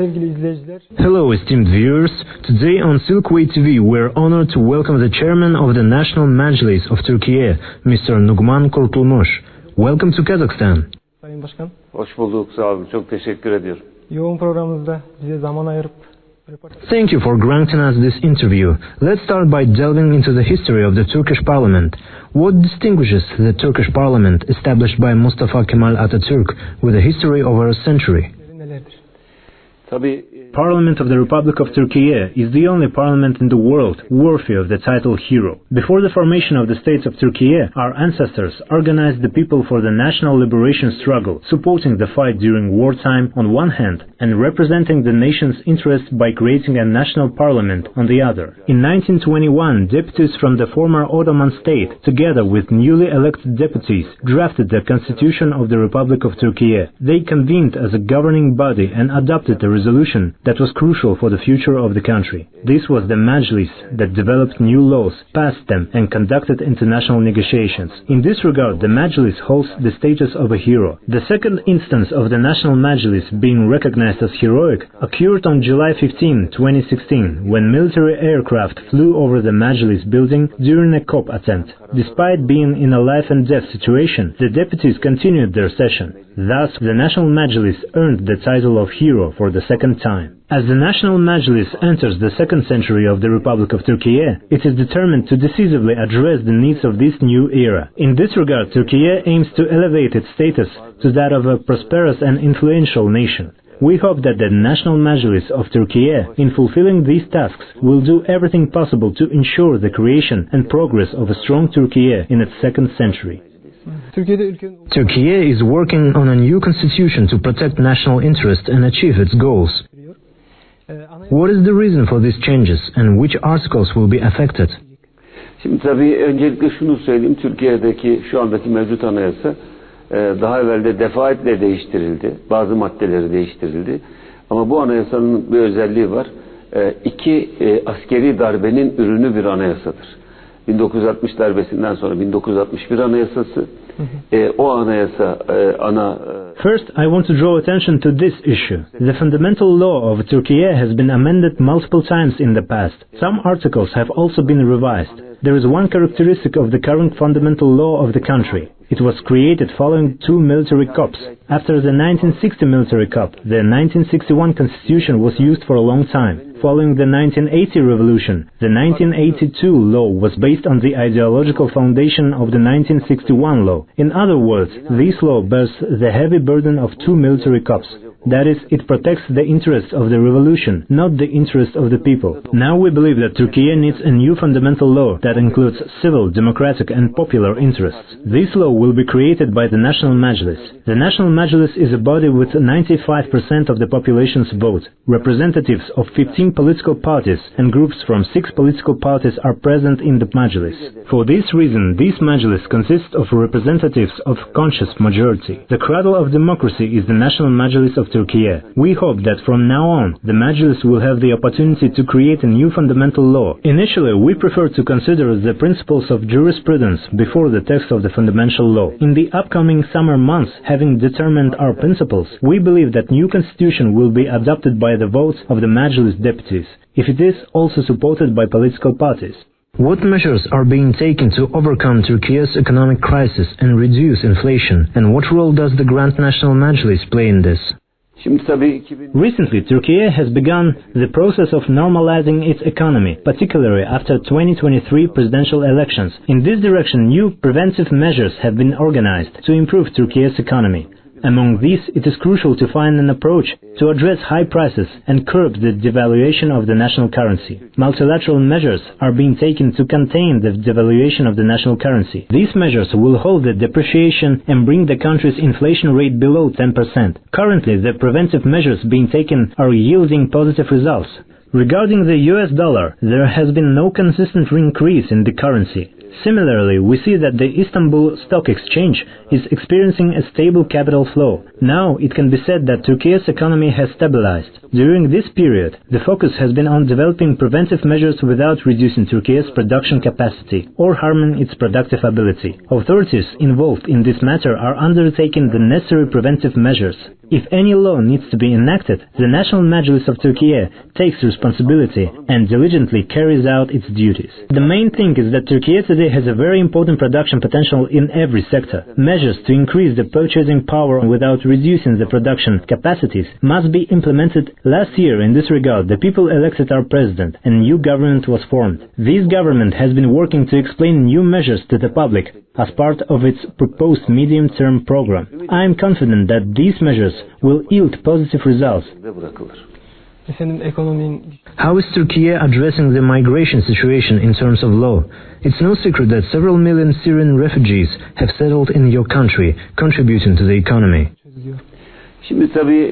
sevgili izleyiciler. Hello esteemed viewers. Today on Silkway TV we're honored to welcome the chairman of the National Majlis of Turkey, Mr. Numan Kurtulmush. Welcome to Kazakhstan. Sayın Başkan. Hoş bulduk, sağ olun. Çok teşekkür ediyorum. Yoğun programınızda bize zaman ayırıp Thank you for granting us this interview. Let's start by delving into the history of the Turkish parliament. What distinguishes the Turkish parliament established by Mustafa Kemal Atatürk with a history over a century? nelerdir? Tabii Parliament of the Republic of Turkey is the only parliament in the world worthy of the title hero. Before the formation of the states of Turkey, our ancestors organized the people for the national liberation struggle, supporting the fight during wartime on one hand and representing the nation's interests by creating a national parliament on the other. In 1921, deputies from the former Ottoman state, together with newly elected deputies, drafted the constitution of the Republic of Turkey. They convened as a governing body and adopted a resolution that was crucial for the future of the country. This was the Majlis that developed new laws, passed them, and conducted international negotiations. In this regard, the Majlis holds the status of a hero. The second instance of the National Majlis being recognized as heroic occurred on July 15, 2016, when military aircraft flew over the Majlis building during a coup attempt. Despite being in a life-and-death situation, the deputies continued their session. Thus, the National Majlis earned the title of hero for the second time. As the National Majlis enters the second century of the Republic of Turkey, it is determined to decisively address the needs of this new era. In this regard, Turkey aims to elevate its status to that of a prosperous and influential nation. We hope that the National Majlis of Turkey, in fulfilling these tasks, will do everything possible to ensure the creation and progress of a strong Turkey in its second century. Turkey is working on a new constitution to protect national interests and achieve its goals. What is the reason for these changes and which articles will be affected? Şimdi tabii öncelikle şunu söyleyeyim. Türkiye'deki şu andaki mevcut anayasa daha evvel de defaatle değiştirildi. Bazı maddeleri değiştirildi. Ama bu anayasanın bir özelliği var. İki askeri darbenin ürünü bir anayasadır. 1960 darbesinden sonra 1961 anayasası. O anayasa ana First, I want to draw attention to this issue. The fundamental law of Turkey has been amended multiple times in the past. Some articles have also been revised. There is one characteristic of the current fundamental law of the country. It was created following two military coups. After the 1960 military coup, the 1961 constitution was used for a long time. Following the 1980 revolution, the 1982 law was based on the ideological foundation of the 1961 law. In other words, this law bears the heavy burden of two military coups. That is, it protects the interests of the revolution, not the interests of the people. Now we believe that Turkey needs a new fundamental law that includes civil, democratic and popular interests. This law will be created by the National Majlis. The National Majlis is a body with 95% of the population's vote. Representatives of 15 political parties and groups from 6 political parties are present in the Majlis. For this reason, this Majlis consists of representatives of conscious majority. The cradle of democracy is the National Majlis of Turkey. We hope that from now on, the Majlis will have the opportunity to create a new fundamental law. Initially, we prefer to consider the principles of jurisprudence before the text of the fundamental law. In the upcoming summer months, having determined our principles, we believe that new constitution will be adopted by the votes of the Majlis deputies, if it is also supported by political parties. What measures are being taken to overcome Turkey's economic crisis and reduce inflation, and what role does the Grand National Majlis play in this? Recently, Turkey has begun the process of normalizing its economy, particularly after 2023 presidential elections. In this direction, new preventive measures have been organized to improve Turkey's economy. Among these, it is crucial to find an approach to address high prices and curb the devaluation of the national currency. Multilateral measures are being taken to contain the devaluation of the national currency. These measures will hold the depreciation and bring the country's inflation rate below 10%. Currently, the preventive measures being taken are yielding positive results. Regarding the US dollar, there has been no consistent increase in the currency. Similarly, we see that the Istanbul Stock Exchange is experiencing a stable capital flow. Now it can be said that Turkey's economy has stabilized. During this period, the focus has been on developing preventive measures without reducing Turkey's production capacity or harming its productive ability. Authorities involved in this matter are undertaking the necessary preventive measures. If any law needs to be enacted, the National Majlis of Turkey takes responsibility and diligently carries out its duties. The main thing is that Turkey today has a very important production potential in every sector. Measures to increase the purchasing power without reducing the production capacities must be implemented. Last year, in this regard, the people elected our president and a new government was formed. This government has been working to explain new measures to the public as part of its proposed medium-term program. I am confident that these measures will yield positive results. How is Turkey addressing the migration situation in terms of law? It's no secret that several million Syrian refugees have settled in your country, contributing to the economy. Şimdi tabii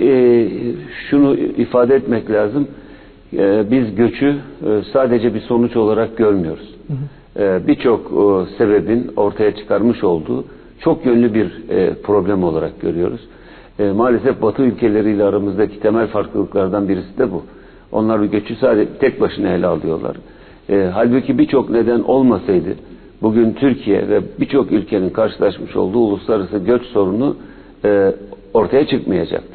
şunu ifade etmek lazım. Biz göçü sadece bir sonuç olarak görmüyoruz. Birçok sebebin ortaya çıkarmış olduğu çok yönlü bir problem olarak görüyoruz. Maalesef Batı ülkeleriyle aramızdaki temel farklılıklardan birisi de bu. Onlar bir göçü sadece tek başına ele alıyorlar. Halbuki birçok neden olmasaydı bugün Türkiye ve birçok ülkenin karşılaşmış olduğu uluslararası göç sorunu ortaya çıkmayacaktı.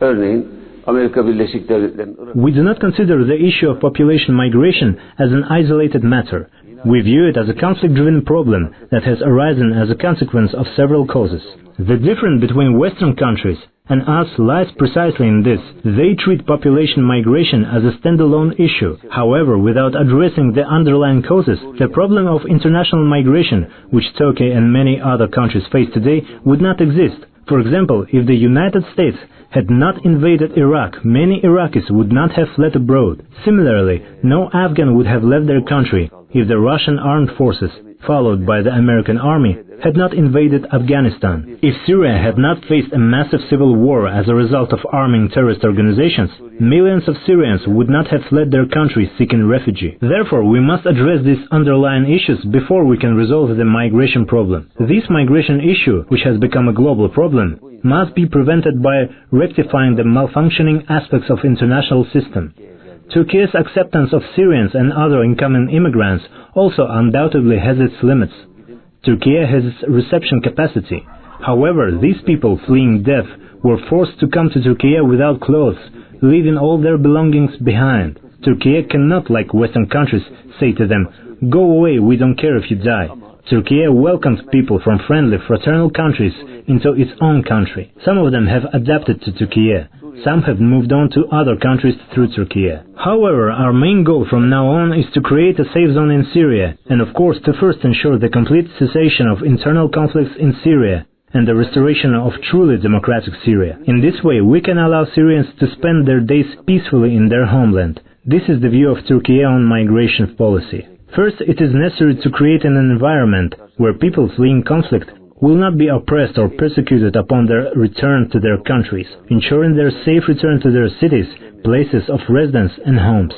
Örneğin Amerika Birleşik Devletleri'nin... We do not consider the issue of population migration as an isolated matter. We view it as a conflict-driven problem that has arisen as a consequence of several causes. The difference between Western countries and us lies precisely in this. They treat population migration as a standalone issue. However, without addressing the underlying causes, the problem of international migration, which Turkey and many other countries face today, would not exist. For example, if the United States had not invaded Iraq, many Iraqis would not have fled abroad. Similarly, no Afghan would have left their country if the Russian armed forces, followed by the American army, had not invaded Afghanistan. If Syria had not faced a massive civil war as a result of arming terrorist organizations, millions of Syrians would not have fled their country seeking refuge. Therefore, we must address these underlying issues before we can resolve the migration problem. This migration issue, which has become a global problem, must be prevented by rectifying the malfunctioning aspects of international system. Turkey's acceptance of Syrians and other incoming immigrants also undoubtedly has its limits. Turkey has its reception capacity. However, these people fleeing death were forced to come to Turkey without clothes, leaving all their belongings behind. Turkey cannot, like Western countries, say to them, "Go away, we don't care if you die." Turkey welcomes people from friendly, fraternal countries into its own country. Some of them have adapted to Turkey. Some have moved on to other countries through Turkey. However, our main goal from now on is to create a safe zone in Syria, and of course to first ensure the complete cessation of internal conflicts in Syria and the restoration of truly democratic Syria. In this way, we can allow Syrians to spend their days peacefully in their homeland. This is the view of Turkey on migration policy. First, it is necessary to create an environment where people fleeing conflict will not be oppressed or persecuted upon their return to their countries, ensuring their safe return to their cities, places of residence and homes.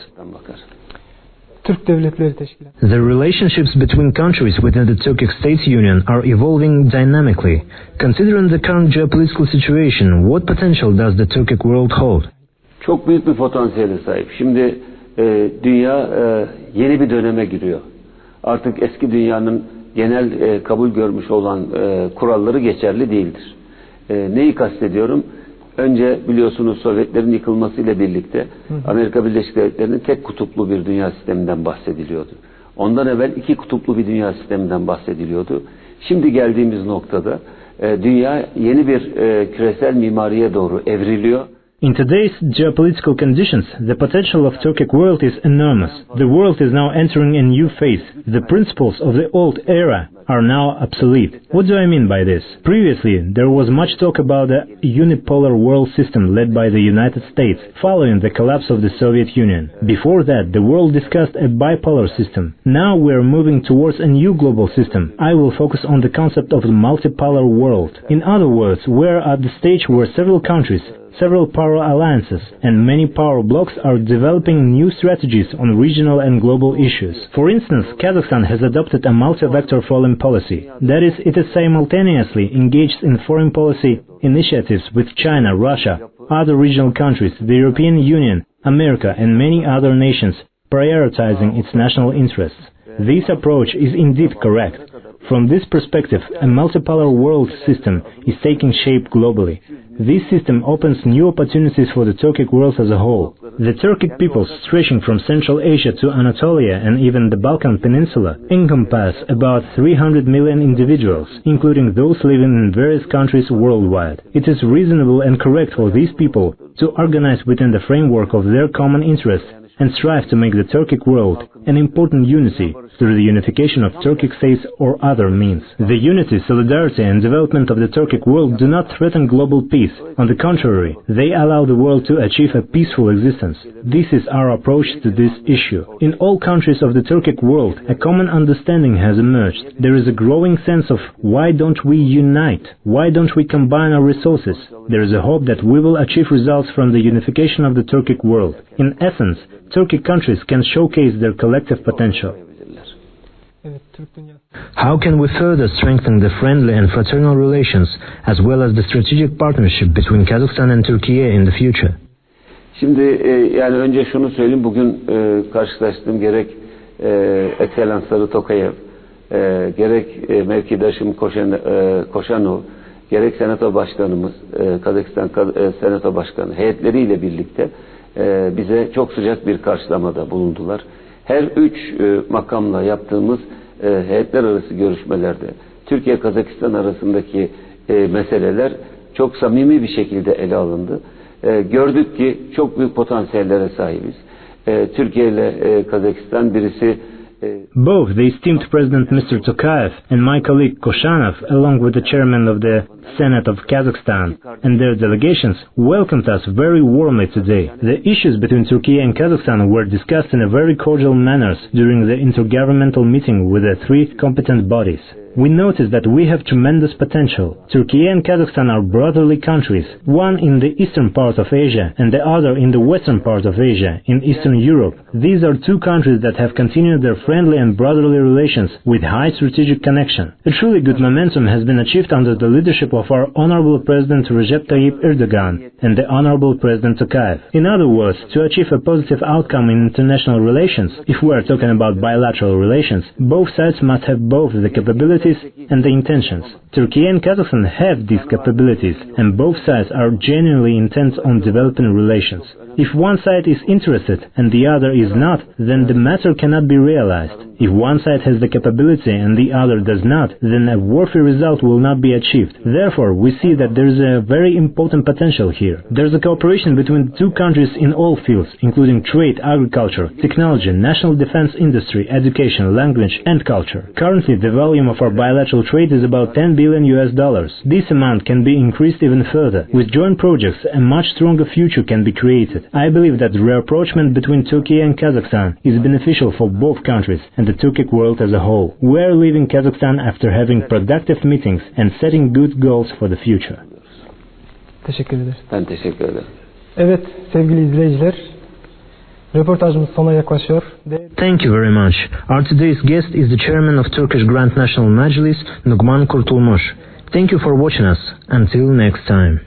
The relationships between countries within the Turkic State Union are evolving dynamically. Considering the current geopolitical situation, what potential does the Turkic world hold? Çok büyük bir potansiyele sahip. Şimdi dünya yeni bir döneme giriyor. Artık eski dünyanın genel kabul görmüş olan kuralları geçerli değildir. Neyi kastediyorum? Önce biliyorsunuz Sovyetlerin yıkılmasıyla birlikte Amerika Birleşik Devletleri'nin tek kutuplu bir dünya sisteminden bahsediliyordu. Ondan evvel iki kutuplu bir dünya sisteminden bahsediliyordu. Şimdi geldiğimiz noktada dünya yeni bir küresel mimariye doğru evriliyor. In today's geopolitical conditions, the potential of Turkic world is enormous. The world is now entering a new phase. The principles of the old era are now obsolete. What do I mean by this? Previously, there was much talk about a unipolar world system led by the United States, following the collapse of the Soviet Union. Before that, the world discussed a bipolar system. Now we are moving towards a new global system. I will focus on the concept of the multipolar world. In other words, we are at the stage where several countries, several power alliances, and many power blocs are developing new strategies on regional and global issues. For instance, Kazakhstan has adopted a multi-vector foreign policy. That is, it is simultaneously engaged in foreign policy initiatives with China, Russia, other regional countries, the European Union, America, and many other nations, prioritizing its national interests. This approach is indeed correct. From this perspective, a multipolar world system is taking shape globally. This system opens new opportunities for the Turkic world as a whole. The Turkic peoples stretching from Central Asia to Anatolia and even the Balkan Peninsula encompass about 300 million individuals, including those living in various countries worldwide. It is reasonable and correct for these people to organize within the framework of their common interests and strive to make the Turkic world an important unity through the unification of Turkic states or other means. The unity, solidarity and development of the Turkic world do not threaten global peace. On the contrary, they allow the world to achieve a peaceful existence. This is our approach to this issue. In all countries of the Turkic world, a common understanding has emerged. There is a growing sense of why don't we unite? Why don't we combine our resources? There is a hope that we will achieve results from the unification of the Turkic world. In essence, Turkic countries can showcase their collective potential. How can we further strengthen the friendly and fraternal relations as well as the strategic partnership between Kazakhstan and Turkey in the future? Şimdi yani önce şunu söyleyeyim, bugün karşılaştığım gerek Ekselansları Tokayev, gerek mevkidaşım Koşanov, gerek Senato Başkanımız, Kazakistan Senato Başkanı heyetleriyle birlikte bize çok sıcak bir karşılamada bulundular. Her üç makamla yaptığımız heyetler arası görüşmelerde Türkiye-Kazakistan arasındaki meseleler çok samimi bir şekilde ele alındı. Gördük ki çok büyük potansiyellere sahibiz. Türkiye ile Kazakistan birisi Both the esteemed President Mr. Tokayev and my colleague Koshanov, along with the chairman of the Senate of Kazakhstan and their delegations, welcomed us very warmly today. The issues between Turkey and Kazakhstan were discussed in a very cordial manner during the intergovernmental meeting with the three competent bodies. We noticed that we have tremendous potential. Turkey and Kazakhstan are brotherly countries, one in the eastern part of Asia and the other in the western part of Asia, in Eastern Europe. These are two countries that have continued their friendly and brotherly relations with high strategic connection. A truly good momentum has been achieved under the leadership of our Honorable President Recep Tayyip Erdogan and the Honorable President Tokayev. In other words, to achieve a positive outcome in international relations, if we are talking about bilateral relations, both sides must have both the capabilities and the intentions. Turkey and Kazakhstan have these capabilities, and both sides are genuinely intent on developing relations. If one side is interested and the other is not, then the matter cannot be realized. If one side has the capability and the other does not, then a worthy result will not be achieved. Therefore, we see that there is a very important potential here. There is a cooperation between the two countries in all fields, including trade, agriculture, technology, national defense industry, education, language and culture. Currently, the volume of our bilateral trade is about $10 billion. This amount can be increased even further. With joint projects, a much stronger future can be created. I believe that the rapprochement between Turkey and Kazakhstan is beneficial for both countries and the Turkic world as a whole. We are leaving Kazakhstan after having productive meetings and setting good goals for the future. Teşekkür ederiz. Ben teşekkür ederim. Evet sevgili izleyiciler, röportajımız sona yaklaşıyor. Thank you very much. Our today's guest is the chairman of Turkish Grand National Majlis, Numan Kurtulmush. Thank you for watching us. Until next time.